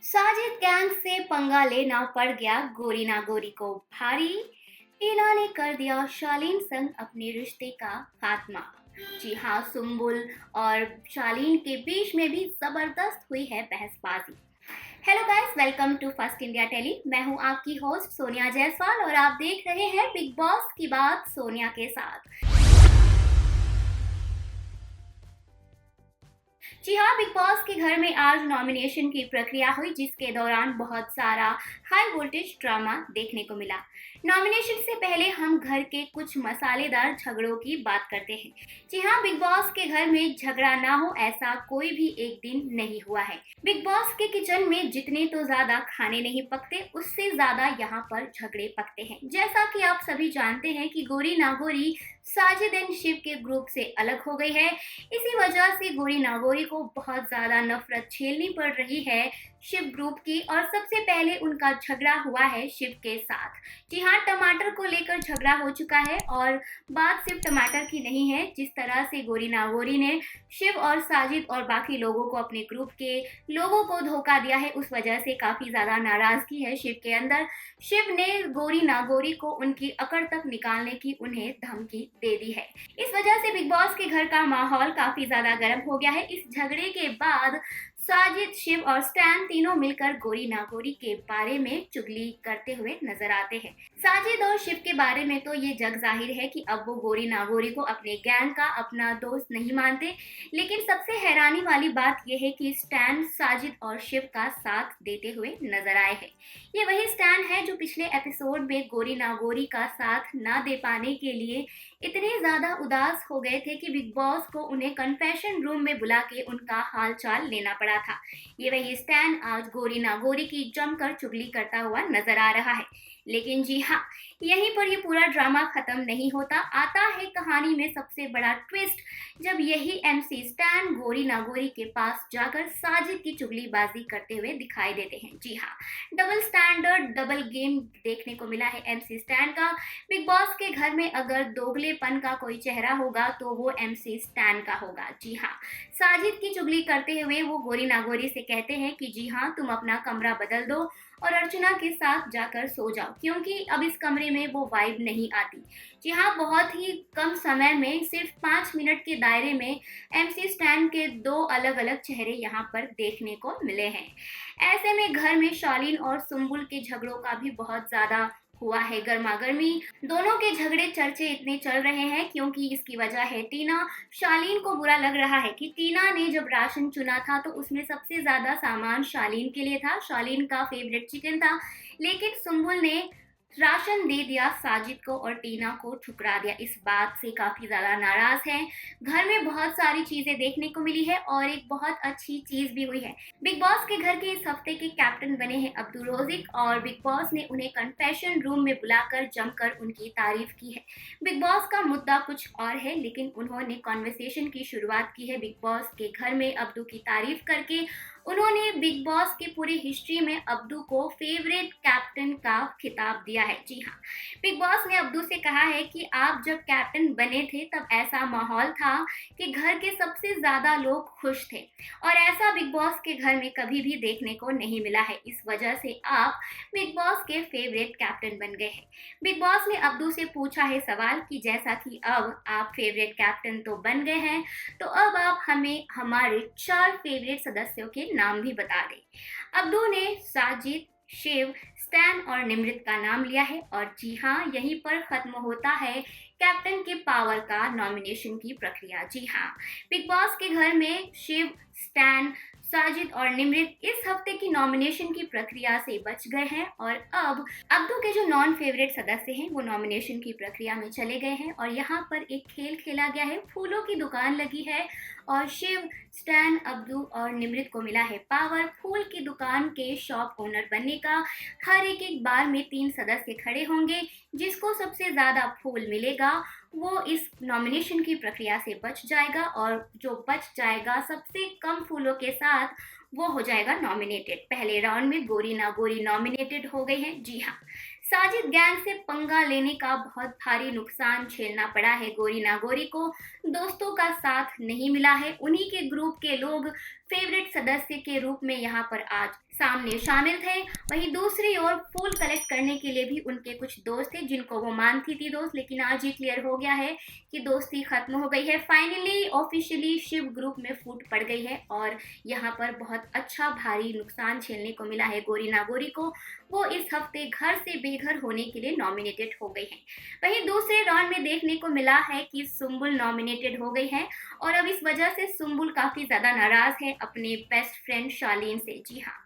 Sajid gang से पंगा लेना पड़ गया गोरी ना गोरी को भारी। टीना ने कर दिया शालीन संग अपने रिश्ते का खात्मा। जी हाँ, सुम्बुल और शालीन के बीच में भी जबरदस्त हुई है बहसबाजी। Hello guys, welcome to first India tele. मैं हूँ आपकी होस्ट सोनिया जायसवाल और आप देख रहे हैं बिग बॉस की बात सोनिया के साथ। जी हाँ, बिग बॉस के घर में आज नॉमिनेशन की प्रक्रिया हुई, जिसके दौरान बहुत सारा हाई वोल्टेज ड्रामा देखने को मिला। नॉमिनेशन से पहले हम घर के कुछ मसालेदार झगड़ों की बात करते हैं। जी हाँ, बिग बॉस के घर में झगड़ा ना हो ऐसा कोई भी एक दिन नहीं हुआ है। बिग बॉस के किचन में जितने तो ज्यादा खाने नहीं पकते, उससे ज्यादा यहाँ पर झगड़े पकते हैं। जैसा कि आप सभी जानते हैं कि गोरी नागोरी साजिद एंड शिव के ग्रुप से अलग हो गई है। इसी वजह से गोरी नागोरी को बहुत ज्यादा नफरत झेलनी पड़ रही है शिव ग्रुप की, और सबसे पहले उनका झगड़ा हुआ है शिव के साथ। जी हाँ, टमाटर को लेकर झगड़ा हो चुका है और बात सिर्फ टमाटर की नहीं है। जिस तरह से गोरी नागोरी ने शिव और साजिद और बाकी लोगों को, अपने ग्रुप के लोगों को धोखा दिया है, उस वजह से काफी ज्यादा नाराजगी है शिव के अंदर। शिव ने गोरी नागोरी को उनकी अकड़ तक निकालने की उन्हें धमकी दे दी है। इस वजह से बिग बॉस के घर का माहौल काफी ज्यादा गर्म हो गया है। इस झगड़े के बाद साजिद, शिव और स्टैन तीनों मिलकर गोरी नागोरी के बारे में चुगली करते हुए नजर आते हैं। साजिद और शिव के बारे में तो ये जग जाहिर है कि अब वो गोरी नागोरी को अपने गैंग का अपना दोस्त नहीं मानते। लेकिन सबसे हैरानी वाली बात यह है कि स्टैन साजिद और शिव का साथ देते हुए नजर आए हैं। ये वही स्टैन है जो पिछले एपिसोड में गोरी नागोरी का साथ ना दे पाने के लिए इतने ज्यादा उदास हो गए थे कि बिग बॉस को उन्हें कन्फेशन रूम में बुला के उनका हाल चाल लेना पड़ा था। ये वही स्टैन आज गोरी नागोरी की जमकर चुगली करता हुआ नजर आ रहा है। लेकिन जी हाँ, यहीं पर ये पूरा ड्रामा खत्म नहीं होता। आता है कहानी में सबसे बड़ा ट्विस्ट, जब यही एमसी स्टैन गोरी नागोरी के पास जाकर साजिद की चुगलीबाजी करते हुए दिखाई देते हैं। जी हाँ, डबल स्टैंडर्ड, डबल गेम देखने को मिला है एमसी स्टैन का। बिग बॉस के घर में अगर दोगलेपन का कोई चेहरा होगा तो वो एमसी स्टैन का होगा। जी हाँ, साजिद की चुगली करते हुए वो गोरी नागोरी से कहते हैं कि जी हाँ, तुम अपना कमरा बदल दो और अर्चना के साथ जाकर सो जाओ, क्योंकि अब इस कमरे में वो वाइब नहीं आती। जी हाँ, बहुत ही कम समय में, सिर्फ 5 मिनट के दायरे में एमसी स्टैन के दो अलग अलग चेहरे यहाँ पर देखने को मिले हैं। ऐसे में घर में शालीन और सुम्बुल के झगड़ों का भी बहुत ज्यादा हुआ है गर्मा गर्मी। दोनों के झगड़े चर्चे इतने चल रहे हैं क्योंकि इसकी वजह है टीना। शालीन को बुरा लग रहा है कि टीना ने जब राशन चुना था तो उसमें सबसे ज्यादा सामान शालीन के लिए था, शालीन का फेवरेट चिकन था, लेकिन सुम्बुल ने राशन दे दिया साजिद को और टीना को ठुकरा दिया। इस बात से काफी ज्यादा नाराज हैं। घर में बहुत सारी चीजें देखने को मिली है और एक बहुत अच्छी चीज भी हुई है। बिग बॉस के घर के इस हफ्ते के कैप्टन बने हैं अब्दू रोजिक, और बिग बॉस ने उन्हें कन्फेशन रूम में बुलाकर जमकर उनकी तारीफ की है। बिग बॉस का मुद्दा कुछ और है, लेकिन उन्होंने कॉन्वर्सेशन की शुरुआत की है बिग बॉस के घर में अब्दू की तारीफ करके। उन्होंने बिग बॉस की पूरी हिस्ट्री में अब्दू को फेवरेट कैप्टन का खिताब दिया है। जी हाँ, बिग बॉस ने अब्दू से कहा है कि आप जब कैप्टन बने थे तब ऐसा माहौल था कि घर के सबसे ज्यादा लोग खुश थे, और ऐसा बिग बॉस के घर में कभी भी देखने को नहीं मिला है। इस वजह से आप बिग बॉस के फेवरेट कैप्टन बन गए हैं। बिग बॉस ने अब्दू से पूछा है सवाल कि जैसा कि अब आप फेवरेट कैप्टन तो बन गए हैं, तो अब आप हमें हमारे 4 फेवरेट सदस्यों के नाम भी बता दें। अब्दू ने साजिद, शिव, स्टैन और निमृत का नाम लिया है, और जी हाँ, यहीं पर खत्म होता है कैप्टन के पावर का नॉमिनेशन की प्रक्रिया। जी हाँ, बिग बॉस के घर में शिव, स्टैन, साजिद और निमृत इस हफ्ते की नॉमिनेशन की प्रक्रिया से बच गए हैं, और अब अब्दू के जो नॉन फेवरेट सदस्य हैं वो नॉमिनेशन की प्रक्रिया में चले गए हैं। और यहाँ पर एक खेल खेला गया है, फूलों की दुकान लगी है और शिव, स्टैन, अब्दू और निमृत को मिला है पावर फूल की दुकान के शॉप ओनर बनने का। हर एक बार में 3 सदस्य खड़े होंगे, जिसको सबसे ज्यादा फूल मिलेगा वो इस नॉमिनेशन की प्रक्रिया से बच जाएगा, और जो बच जाएगा सबसे कम फूलों के साथ वो हो जाएगा नॉमिनेटेड। पहले राउंड में गोरी नागोरी नॉमिनेटेड हो गई हैं। जी हाँ, साजिद गैंग से पंगा लेने का बहुत भारी नुकसान झेलना पड़ा है गौरी नागौरी को। दोस्तों का साथ नहीं मिला है। उन्हीं के ग्रुप के लोग फेवरेट सदस्य के रूप में यहाँ पर आज सामने शामिल थे। वहीं दूसरी ओर फूल कलेक्ट करने के लिए भी उनके कुछ दोस्त थे जिनको वो मानती थी दोस्त, लेकिन आज ये क्लियर हो गया है कि दोस्ती खत्म हो गई है। फाइनली ऑफिशियली शिव ग्रुप में फूट पड़ गई है और यहाँ पर बहुत अच्छा भारी नुकसान झेलने को मिला है गौरी नागौरी को। वो इस हफ्ते घर से बेघर होने के लिए नॉमिनेटेड हो गई हैं। वहीं दूसरे राउंड में देखने को मिला है कि सुम्बुल नॉमिनेटेड हो गई है और अब इस वजह से सुम्बुल काफी ज्यादा नाराज है अपने बेस्ट फ्रेंड शालीन से। जी हाँ,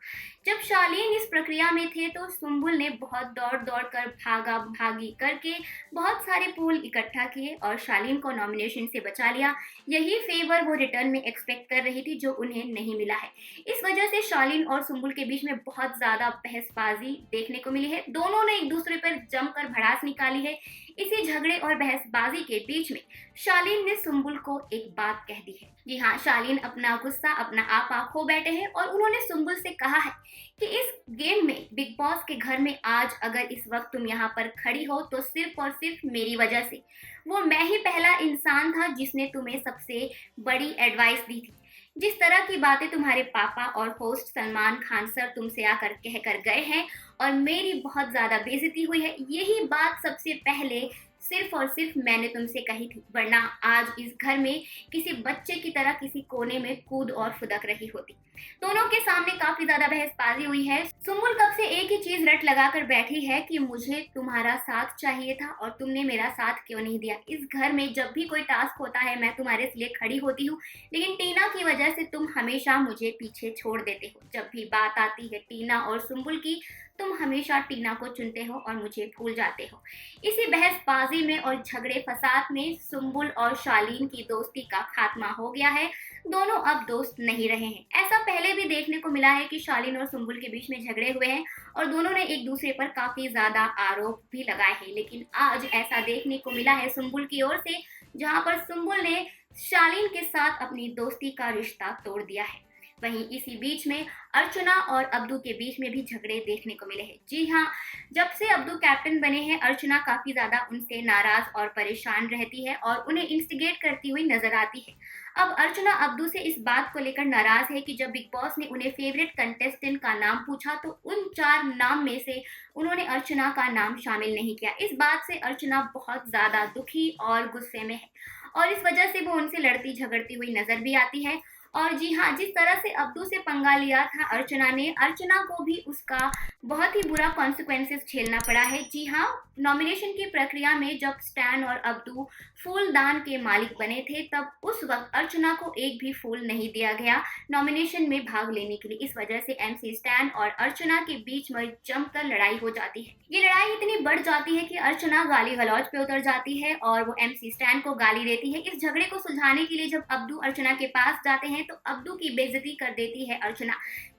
जब शालीन इस प्रक्रिया में थे तो सुम्बुल ने बहुत दौड़ दौड़ कर भागा भागी करके बहुत सारे फूल इकट्ठा किए और शालीन को नॉमिनेशन से बचा लिया। यही फेवर वो रिटर्न में एक्सपेक्ट कर रही थी जो उन्हें नहीं मिला है। इस वजह से शालीन और सुम्बुल के बीच में बहुत ज्यादा बहसबाजी देखने को मिली है। दोनों ने एक दूसरे पर जमकर भड़ास निकाली है। इसी झगड़े और बहसबाजी के बीच में शालीन ने सुम्बुल को एक बात कह दी है। जी हाँ, शालीन अपना गुस्सा अपना आपा खो बैठे हैं और उन्होंने सुम्बुल से कहा है कि इस गेम में बिग बॉस के घर में आज अगर इस वक्त तुम यहाँ पर खड़ी हो तो सिर्फ और सिर्फ मेरी वजह से। वो मैं ही पहला इंसान था जिसने तुम्हें सबसे बड़ी एडवाइस दी थी। जिस तरह की बातें तुम्हारे पापा और होस्ट सलमान खान सर तुमसे आकर कहकर गए हैं और मेरी बहुत ज्यादा बेइज्जती हुई है, यही बात सबसे पहले सिर्फ और सिर्फ मैंने तुमसे कही थी, वरना आज इस घर में किसी बच्चे की तरह किसी कोने में कूद और फुदक रही होती। दोनों के सामने काफी ज्यादा बहसबाजी हुई है। सुम्बुल कब से एक ही चीज रट लगाकर बैठी है कि मुझे तुम्हारा साथ चाहिए था और तुमने मेरा साथ क्यों नहीं दिया। इस घर में जब भी कोई टास्क होता है मैं तुम्हारे लिए खड़ी होती हूँ, लेकिन टीना की वजह से तुम हमेशा मुझे पीछे छोड़ देते हो। जब भी बात आती है टीना और सुम्बुल की, तुम हमेशा टीना को चुनते हो और मुझे भूल जाते हो। इसी बहसबाजी में और झगड़े फसाद में सुम्बुल और शालीन की दोस्ती का खात्मा हो गया है। दोनों अब दोस्त नहीं रहे हैं। ऐसा पहले भी देखने को मिला है कि शालीन और सुम्बुल के बीच में झगड़े हुए हैं और दोनों ने एक दूसरे पर काफी ज्यादा आरोप भी लगाए हैं, लेकिन आज ऐसा देखने को मिला है सुम्बुल की ओर से, जहां पर सुम्बुल ने शालीन के साथ अपनी दोस्ती का रिश्ता तोड़ दिया है। वहीं इसी बीच में अर्चना और अब्दू के बीच में भी झगड़े देखने को मिले हैं। जी हाँ, जब से अब्दू कैप्टन बने हैं अर्चना काफी ज्यादा उनसे नाराज और परेशान रहती है और उन्हें इंस्टिगेट करती हुई नजर आती है। अब अर्चना अब्दू से इस बात को लेकर नाराज है कि जब बिग बॉस ने उन्हें फेवरेट कंटेस्टेंट का नाम पूछा तो उन 4 नाम में से उन्होंने अर्चना का नाम शामिल नहीं किया। इस बात से अर्चना बहुत ज्यादा दुखी और गुस्से में है और इस वजह से वो उनसे लड़ती झगड़ती हुई नजर भी आती है। और जी हाँ, जिस तरह से अब्दू से पंगा लिया था अर्चना ने, अर्चना को भी उसका बहुत ही बुरा कॉन्सिक्वेंसेस झेलना पड़ा है। जी हाँ, नॉमिनेशन की प्रक्रिया में जब स्टैन और अब्दू फूलदान के मालिक बने थे तब उस वक्त अर्चना को एक भी फूल नहीं दिया गया नॉमिनेशन में भाग लेने के लिए। इस वजह से एमसी स्टैन और अर्चना के बीच में जमकर लड़ाई हो जाती है। ये लड़ाई इतनी बढ़ जाती है कि अर्चना गाली गलौज पे उतर जाती है और वो एमसी स्टैन को गाली देती है। इस झगड़े को सुलझाने के लिए जब अब्दू अर्चना के पास जाते हैं तो अब्दू की बेइज्जती कर देती है अर्चना।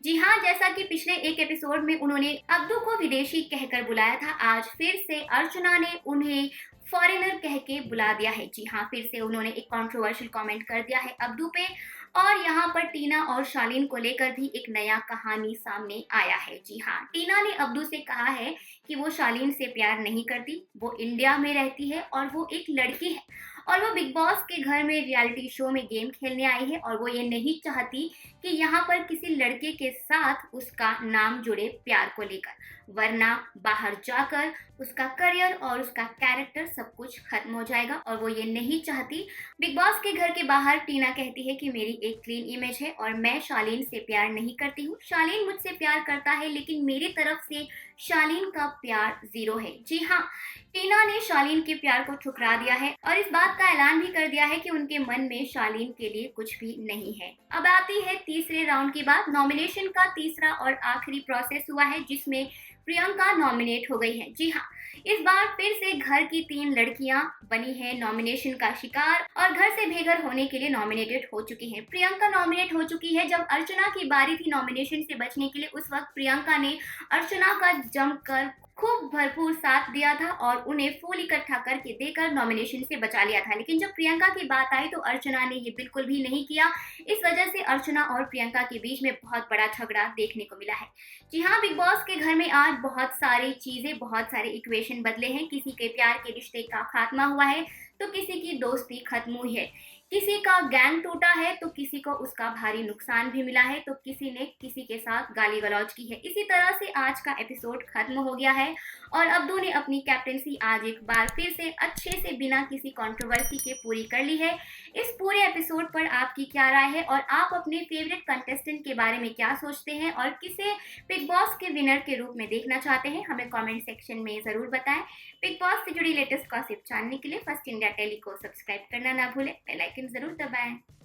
जी हाँ, जैसा कि पिछले एक एपिसोड में उन्होंने अब्दू को विदेशी कहकर बुलाया था, आज फिर से अर्चना ने उन्हें फॉरेनर कह के बुला दिया है। जी हाँ, फिर से उन्होंने एक कंट्रोवर्शियल कमेंट कर दिया है अब्दू पे और यहाँ पर टीना और शालीन को लेकर भी एक नया कहानी सामने आया है। जी हाँ, टीना ने अब्दू से कहा है कि वो शालीन से प्यार नहीं करती, वो इंडिया में रहती है और वो एक लड़की है और वो बिग बॉस के घर में रियलिटी शो में गेम खेलने आई है और वो ये नहीं चाहती कि यहाँ पर किसी लड़के के साथ उसका नाम जुड़े प्यार को लेकर, वरना बाहर जाकर उसका करियर और उसका कैरेक्टर सब कुछ खत्म हो जाएगा और वो ये नहीं चाहती। बिग बॉस के घर के बाहर टीना कहती है कि मेरी एक क्लीन इमेज है और मैं शालीन से प्यार नहीं करती हूँ। शालीन मुझसे प्यार करता है लेकिन मेरी तरफ से शालीन का प्यार 0 है। जी हाँ, टीना ने शालीन के प्यार को ठुकरा दिया है और इस बात का ऐलान भी कर दिया है कि उनके मन में शालीन के लिए कुछ भी नहीं है। अब आती है तीसरे राउंड की बात। नॉमिनेशन का तीसरा और आखिरी प्रोसेस हुआ है जिसमें प्रियंका नॉमिनेट हो गई है। जी हाँ, इस बार फिर से घर की 3 लड़कियां बनी हैं नॉमिनेशन का शिकार और घर से बेघर होने के लिए नॉमिनेटेड हो चुकी हैं। प्रियंका नॉमिनेट हो चुकी है। जब अर्चना की बारी थी नॉमिनेशन से बचने के लिए, उस वक्त प्रियंका ने अर्चना का जमकर खूब भरपूर साथ दिया था और उन्हें फूल इकट्ठा करके देकर नॉमिनेशन से बचा लिया था। लेकिन जब प्रियंका की बात आई तो अर्चना ने ये बिल्कुल भी नहीं किया। इस वजह से अर्चना और प्रियंका के बीच में बहुत बड़ा झगड़ा देखने को मिला है। जी हाँ, बिग बॉस के घर में आज बहुत सारी चीजें, बहुत सारे इक्वेशन बदले हैं। किसी के प्यार के रिश्ते का खात्मा हुआ है तो किसी की दोस्ती खत्म हुई है, किसी का गैंग टूटा है तो किसी को उसका भारी नुकसान भी मिला है, तो किसी ने किसी के साथ गाली गलौज की है। इसी तरह से आज का एपिसोड खत्म हो गया है और अब्दू ने अपनी कैप्टेंसी आज एक बार फिर से अच्छे से बिना किसी कंट्रोवर्सी के पूरी कर ली है। इस पूरे एपिसोड पर आपकी क्या राय है और आप अपने फेवरेट कंटेस्टेंट के बारे में क्या सोचते हैं और किसे बिग बॉस के विनर के रूप में देखना चाहते हैं, हमें कमेंट सेक्शन में ज़रूर बताएं। बिग बॉस से जुड़ी लेटेस्ट गॉसिप जानने के लिए फर्स्ट इंडिया टेली को सब्सक्राइब करना ना भूलें, बेल आइकन ज़रूर दबाएं।